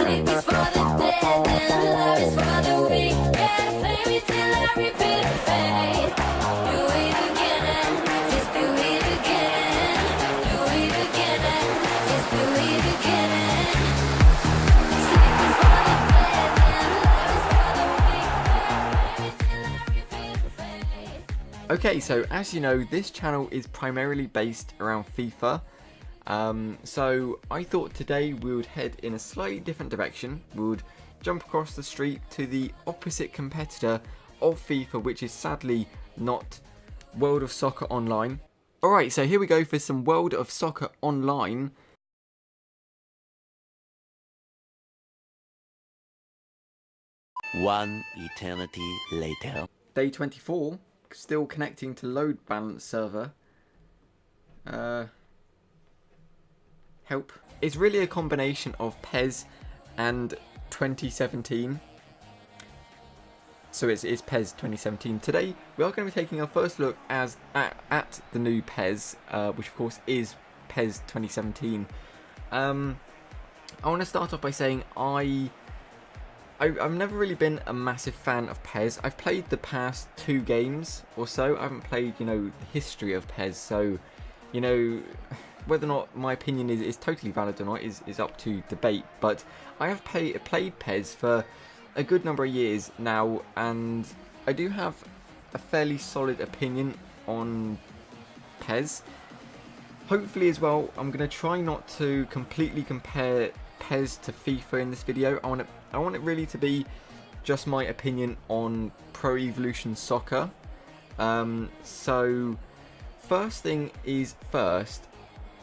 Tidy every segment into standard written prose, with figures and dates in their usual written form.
Sleep is for the dead and love is for the weak. Yeah, play me till I repeat the fate. Do it again and just do it again. Do it again and just do it again. Sleep is for the dead and love is for the weak. Yeah, play me till I repeat the fate. Okay, so as you know, this channel is primarily based around FIFA. So I thought today we would head in a slightly different direction. We would jump across the street to the opposite competitor of FIFA, which is sadly not World of Soccer Online. Alright, so here we go for some World of Soccer Online. One eternity later. Day 24, still connecting to load balance server. Help. It's really a combination of PES and 2017. So it's PES 2017. Today we are going to be taking our first look at the new PES, which of course is PES 2017. I want to start off by saying I've never really been a massive fan of PES. I've played the past 2 games or so. I haven't played, the history of PES. So, whether or not my opinion is totally valid or not is up to debate. But I have played PES for a good number of years now, and I do have a fairly solid opinion on PES. Hopefully as well, I'm going to try not to completely compare PES to FIFA in this video. I want it really to be just my opinion on Pro Evolution Soccer. So first thing is first.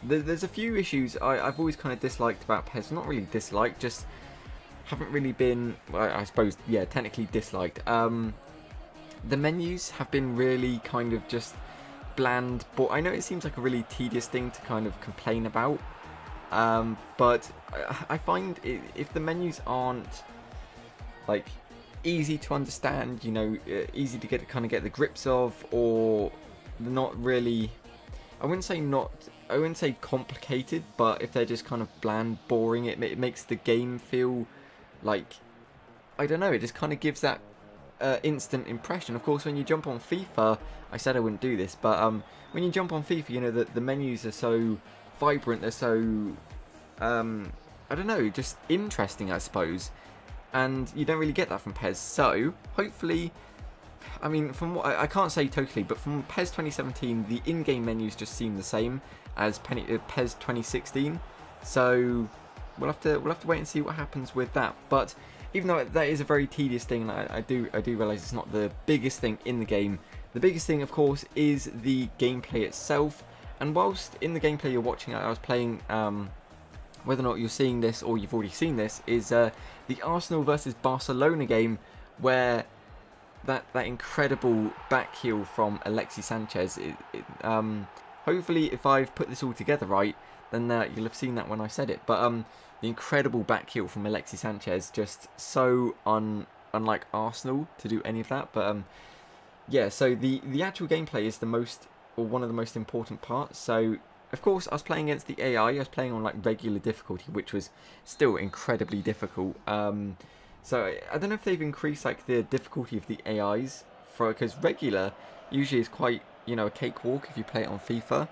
There's a few issues I've always kind of disliked about PES. Not really disliked, just haven't really been, well, I suppose, yeah, technically disliked. The menus have been really kind of just bland, but I know it seems like a really tedious thing to kind of complain about. But I find if the menus aren't like easy to understand, easy to get the grips of, or not really, I wouldn't say complicated, but if they're just kind of bland, boring, it makes the game feel like, I don't know, it just kind of gives that instant impression. Of course, when you jump on FIFA, I said I wouldn't do this, but when you jump on FIFA, the menus are so vibrant, they're so, I don't know, just interesting, I suppose, and you don't really get that from PES. So hopefully, I mean, from what I can't say totally, but from PES 2017, the in-game menus just seem the same as PES 2016. So we'll have to wait and see what happens with that. But even though that is a very tedious thing, and I do realise it's not the biggest thing in the game. The biggest thing, of course, is the gameplay itself. And whilst in the gameplay you're watching, I was playing. Whether or not you're seeing this or you've already seen this, is the Arsenal versus Barcelona game, where that incredible back heel from Alexis Sanchez. Hopefully, if I've put this all together right, then you'll have seen that when I said it. But the incredible back heel from Alexis Sanchez, just so unlike Arsenal to do any of that. But yeah, so the actual gameplay is one of the most important parts. So of course, I was playing against the AI. I was playing on like regular difficulty, which was still incredibly difficult. So I don't know if they've increased like the difficulty of the AIs, because regular usually is quite, a cakewalk if you play it on FIFA.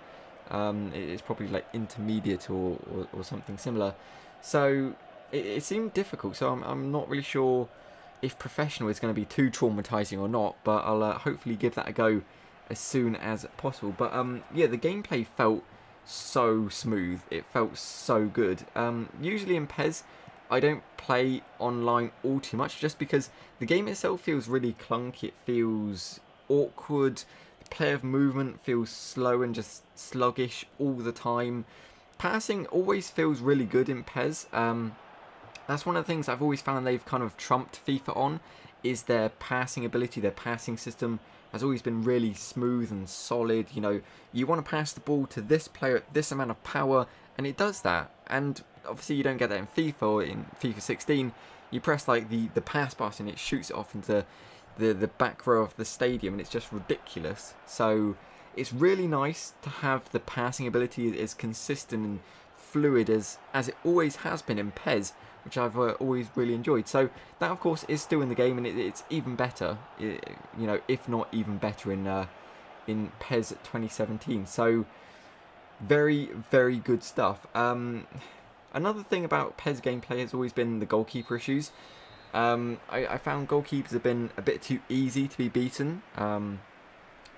It's probably like intermediate or something similar. So it seemed difficult. So I'm not really sure if professional is going to be too traumatizing or not. But I'll hopefully give that a go as soon as possible. But yeah, the gameplay felt so smooth. It felt so good. Usually in PES, I don't play online all too much, just because the game itself feels really clunky. It feels awkward. The player movement feels slow and just sluggish all the time. Passing always feels really good in PES. That's one of the things I've always found they've kind of trumped FIFA on, is their passing ability. Their passing system has always been really smooth and solid. You want to pass the ball to this player at this amount of power, and it does that. And obviously you don't get that in FIFA or in FIFA 16. You press like the pass button, it shoots it off into the back row of the stadium, and it's just ridiculous. So it's really nice to have the passing ability as consistent and fluid as it always has been in PES, which I've always really enjoyed. So that of course is still in the game, and it's even better, you know, if not even better in PES 2017. So very, very good stuff. Another thing about PES gameplay has always been the goalkeeper issues. I found goalkeepers have been a bit too easy to be beaten.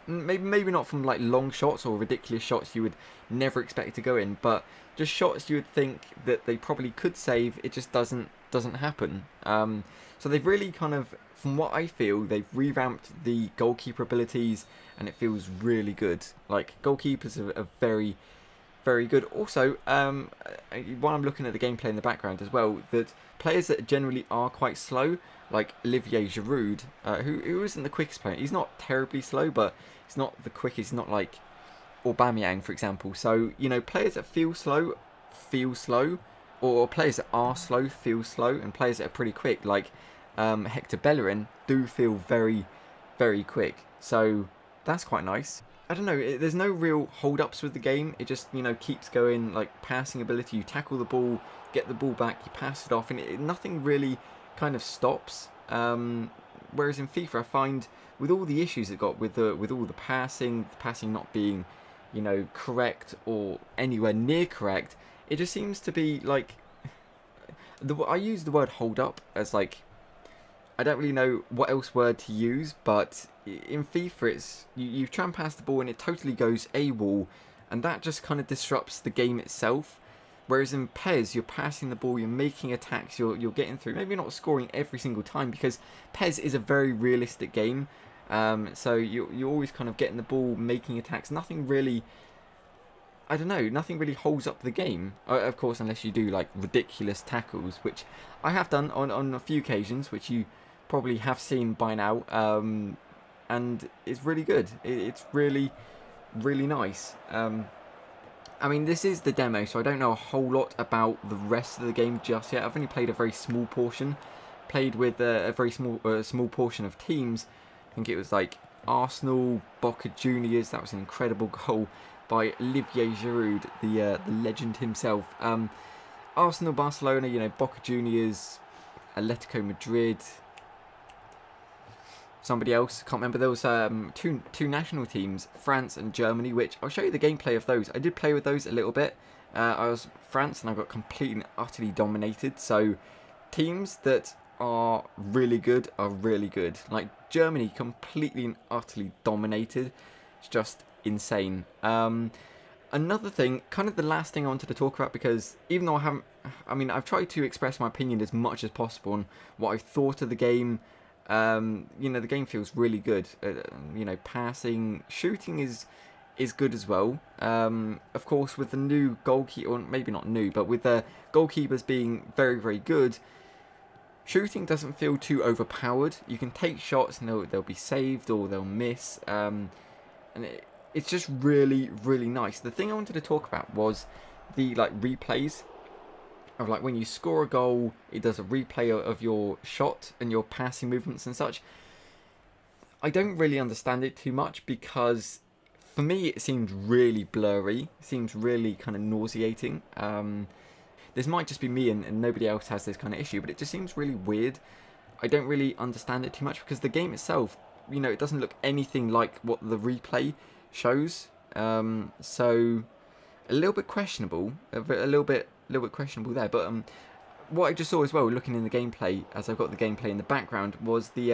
Maybe not from like long shots or ridiculous shots you would never expect to go in, but just shots you would think that they probably could save. It just doesn't happen. So they've really kind of, from what I feel, they've revamped the goalkeeper abilities, and it feels really good. Like goalkeepers are very, very good. Also, while I'm looking at the gameplay in the background as well, that players that generally are quite slow, like Olivier Giroud, who isn't the quickest player. He's not terribly slow, but he's not the quickest. He's not like Aubameyang, for example. So, you know, players that feel slow, or players that are slow feel slow, and players that are pretty quick, like Hector Bellerin, do feel very, very quick. So that's quite nice. I don't know, there's no real hold-ups with the game. It just, you know, keeps going, like passing ability. You tackle the ball, get the ball back, you pass it off, and nothing really kind of stops. Whereas in FIFA, I find with all the issues it got with all the passing not being, you know, correct or anywhere near correct, it just seems to be like, I use the word hold-up as like, I don't really know what else word to use, but in FIFA it's you try and pass the ball and it totally goes AWOL, and that just kind of disrupts the game itself. Whereas in PES, you're passing the ball, you're making attacks, you're getting through. Maybe you're not scoring every single time, because PES is a very realistic game. So you're always kind of getting the ball, making attacks. Nothing really, I don't know, nothing really holds up the game. Of course, unless you do like ridiculous tackles, which I have done on a few occasions, which you probably have seen by now, and it's really good. It's really, really nice. I mean, this is the demo, so I don't know a whole lot about the rest of the game just yet. I've only played a very small portion, played with a very small portion of teams. I think it was like Arsenal, Boca Juniors. That was an incredible goal by Olivier Giroud, the legend himself. Arsenal, Barcelona, you know, Boca Juniors, Atletico Madrid, somebody else, can't remember. There was two national teams, France and Germany, which I'll show you the gameplay of those. I did play with those a little bit. I was France and I got completely and utterly dominated. So teams that are really good are really good. Like Germany, completely and utterly dominated. It's just insane. Another thing, kind of the last thing I wanted to talk about, because even though I've tried to express my opinion as much as possible on what I thought of the game. You know, the game feels really good. You know, passing, shooting is good as well. Of course, with the new goalkeeper, or maybe not new, but with the goalkeepers being very, very good, shooting doesn't feel too overpowered. You can take shots and they'll be saved or they'll miss. And it's just really, really nice. The thing I wanted to talk about was the like replays. Of like when you score a goal, it does a replay of your shot and your passing movements and such. I don't really understand it too much, because for me it seems really blurry. It seems really kind of nauseating. This might just be me and nobody else has this kind of issue, but it just seems really weird. I don't really understand it too much, because the game itself, you know, it doesn't look anything like what the replay shows. So a little bit questionable, a little bit questionable there. But what I just saw as well, looking in the gameplay, as I've got the gameplay in the background, was the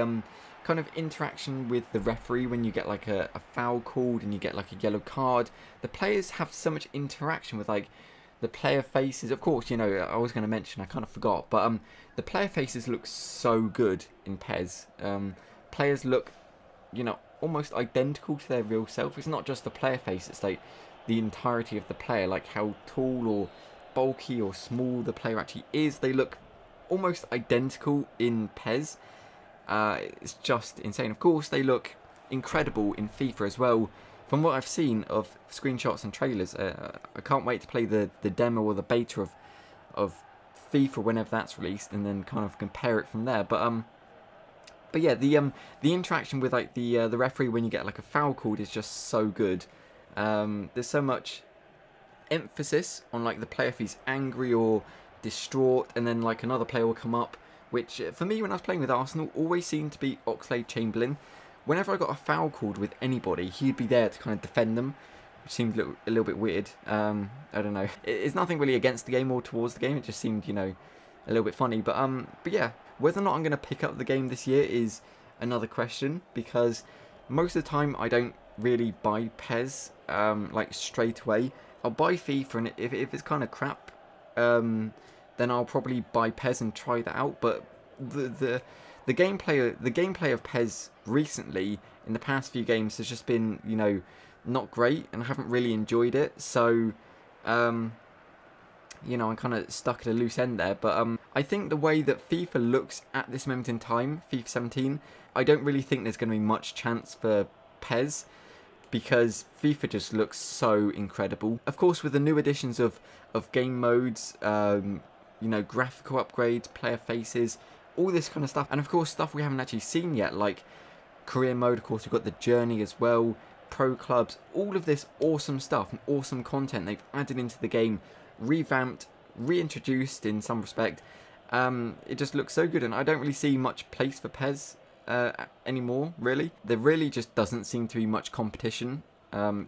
kind of interaction with the referee when you get like a foul called and you get like a yellow card. The players have so much interaction with like the player faces. Of course, you know, I was going to mention, I kind of forgot, but the player faces look so good in PES. Players look, you know, almost identical to their real self. It's not just the player face, it's like the entirety of the player, like how tall or bulky or small the player actually is. They look almost identical in PES. It's just insane. Of course, they look incredible in FIFA as well. From what I've seen of screenshots and trailers, I can't wait to play the demo or the beta of FIFA whenever that's released, and then kind of compare it from there. But yeah, the interaction with like the referee when you get like a foul called is just so good. There's so much emphasis on like the player if he's angry or distraught, and then like another player will come up, which for me when I was playing with Arsenal always seemed to be Oxlade-Chamberlain. Whenever I got a foul called with anybody, he'd be there to kind of defend them, which seemed a little bit weird. I don't know. It's nothing really against the game or towards the game. It just seemed, you know, a little bit funny. But yeah, whether or not I'm going to pick up the game this year is another question, because most of the time I don't really buy PES like straight away. I'll buy FIFA, and if it's kind of crap, then I'll probably buy PES and try that out. But the gameplay of PES recently in the past few games has just been, you know, not great, and I haven't really enjoyed it. So you know, I'm kind of stuck at a loose end there. But I think the way that FIFA looks at this moment in time, FIFA 17, I don't really think there's going to be much chance for PES, because FIFA just looks so incredible. Of course, with the new additions of game modes, you know, graphical upgrades, player faces, all this kind of stuff, and of course stuff we haven't actually seen yet, like career mode. Of course, we've got the journey as well, pro clubs, all of this awesome stuff and awesome content they've added into the game, revamped, reintroduced in some respect. It just looks so good, and I don't really see much place for PES anymore, really. There really just doesn't seem to be much competition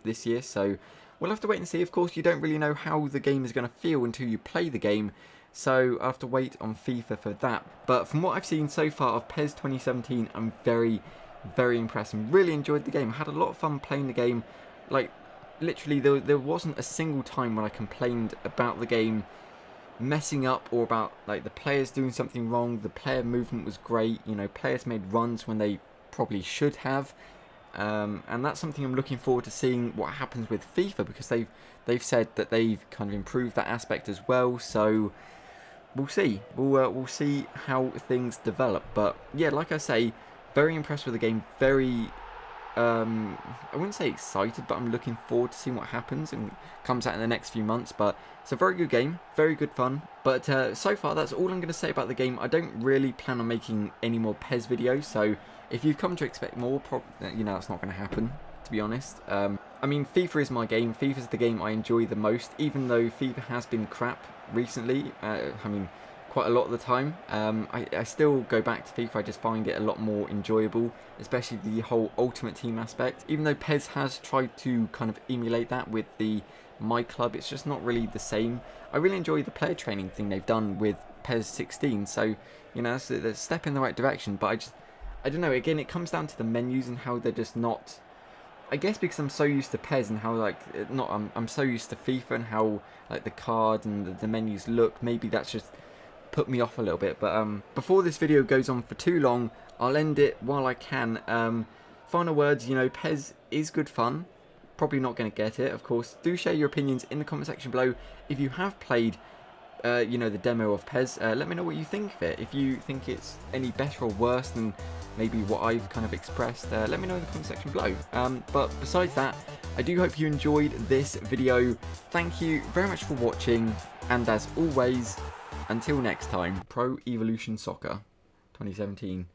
this year, so we'll have to wait and see. Of course, you don't really know how the game is going to feel until you play the game, so I'll have to wait on FIFA for that. But from what I've seen so far of PES 2017, I'm very, very impressed and really enjoyed the game. I had a lot of fun playing the game. Like, literally, there wasn't a single time when I complained about the game messing up, or about like the players doing something wrong. The player movement was great. You know, players made runs when they probably should have, and that's something I'm looking forward to seeing what happens with FIFA, because they've said that they've kind of improved that aspect as well. So we'll see. We'll see how things develop. But yeah, like I say, very impressed with the game. Very I wouldn't say excited, but I'm looking forward to seeing what happens and comes out in the next few months. But it's a very good game, very good fun. But so far, that's all I'm going to say about the game. I don't really plan on making any more PES videos, so if you've come to expect more, you know, that's not going to happen, to be honest. I mean, FIFA is my game. FIFA is the game I enjoy the most, even though FIFA has been crap recently. I mean, quite a lot of the time. I still go back to FIFA. I just find it a lot more enjoyable, especially the whole Ultimate Team aspect. Even though PES has tried to kind of emulate that with the My Club, it's just not really the same. I really enjoy the player training thing they've done with PES 16, so, you know, it's a step in the right direction. But I don't know, again, it comes down to the menus and how they're just not... I guess because I'm so used to PES and how, like, I'm so used to FIFA and how, like, the card and the menus look. Maybe that's just put me off a little bit. But before this video goes on for too long, I'll end it while I can. Final words, you know, PES is good fun. Probably not going to get it, of course. Do share your opinions in the comment section below. If you have played, you know, the demo of PES, let me know what you think of it. If you think it's any better or worse than maybe what I've kind of expressed, let me know in the comment section below. But besides that, I do hope you enjoyed this video. Thank you very much for watching, and as always, until next time, Pro Evolution Soccer 2017.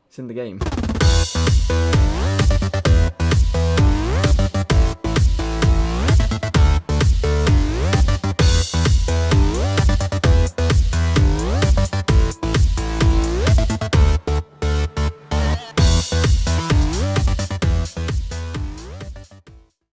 It's in the game.